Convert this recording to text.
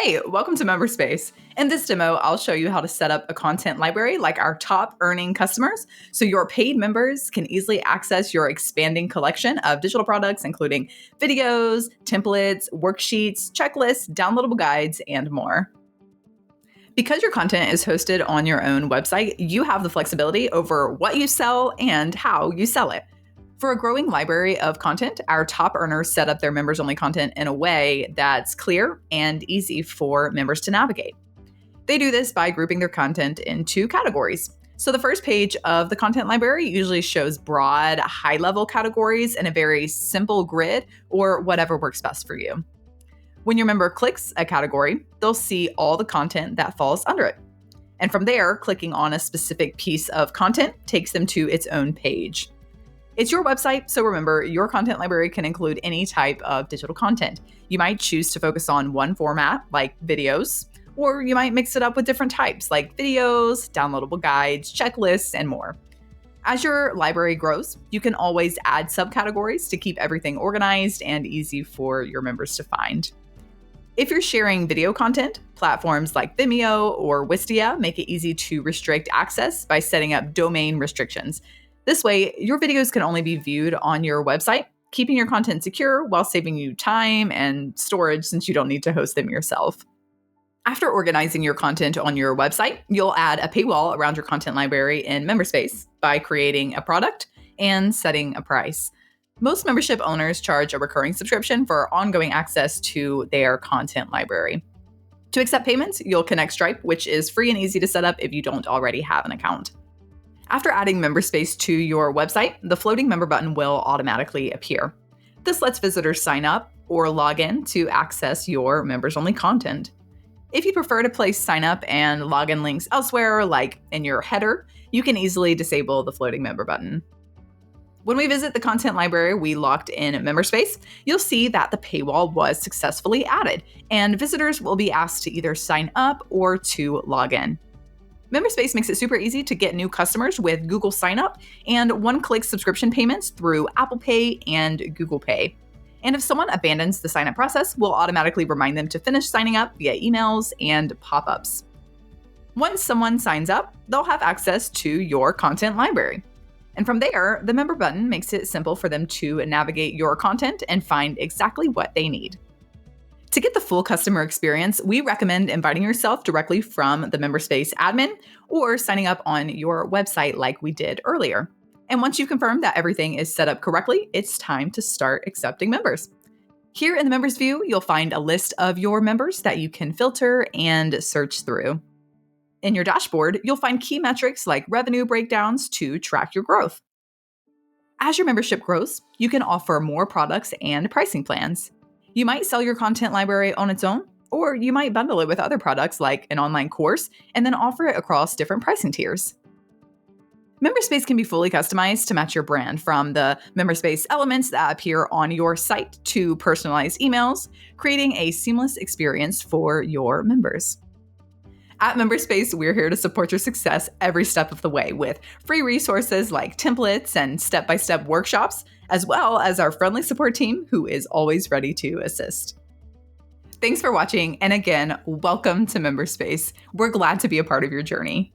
Hey, welcome to MemberSpace. In this demo, I'll show you how to set up a content library like our top earning customers so your paid members can easily access your expanding collection of digital products, including videos, templates, worksheets, checklists, downloadable guides, and more. Because your content is hosted on your own website, you have the flexibility over what you sell and how you sell it. For a growing library of content, our top earners set up their members-only content in a way that's clear and easy for members to navigate. They do this by grouping their content in two categories. So the first page of the content library usually shows broad, high-level categories in a very simple grid or whatever works best for you. When your member clicks a category, they'll see all the content that falls under it. And from there, clicking on a specific piece of content takes them to its own page. It's your website, so remember, your content library can include any type of digital content. You might choose to focus on one format, like videos, or you might mix it up with different types, like videos, downloadable guides, checklists, and more. As your library grows, you can always add subcategories to keep everything organized and easy for your members to find. If you're sharing video content, platforms like Vimeo or Wistia make it easy to restrict access by setting up domain restrictions. This way, your videos can only be viewed on your website, keeping your content secure while saving you time and storage since you don't need to host them yourself. After organizing your content on your website, you'll add a paywall around your content library in MemberSpace by creating a product and setting a price. Most membership owners charge a recurring subscription for ongoing access to their content library. To accept payments, you'll connect Stripe, which is free and easy to set up if you don't already have an account. After adding MemberSpace to your website, the floating member button will automatically appear. This lets visitors sign up or log in to access your members-only content. If you prefer to place sign up and login links elsewhere, like in your header, you can easily disable the floating member button. When we visit the content library we locked in MemberSpace, you'll see that the paywall was successfully added, and visitors will be asked to either sign up or to log in. MemberSpace makes it super easy to get new customers with Google Sign Up and one-click subscription payments through Apple Pay and Google Pay. And if someone abandons the sign-up process, we'll automatically remind them to finish signing up via emails and pop-ups. Once someone signs up, they'll have access to your content library. And from there, the member button makes it simple for them to navigate your content and find exactly what they need. To get the full customer experience, we recommend inviting yourself directly from the MemberSpace admin or signing up on your website like we did earlier. And once you've confirmed that everything is set up correctly, it's time to start accepting members. Here in the Members view, you'll find a list of your members that you can filter and search through. In your dashboard, you'll find key metrics like revenue breakdowns to track your growth. As your membership grows, you can offer more products and pricing plans. You might sell your content library on its own, or you might bundle it with other products like an online course and then offer it across different pricing tiers. MemberSpace can be fully customized to match your brand, from the MemberSpace elements that appear on your site to personalized emails, creating a seamless experience for your members. At MemberSpace, we're here to support your success every step of the way with free resources like templates and step-by-step workshops, as well as our friendly support team who is always ready to assist. Thanks for watching, and again, welcome to MemberSpace. We're glad to be a part of your journey.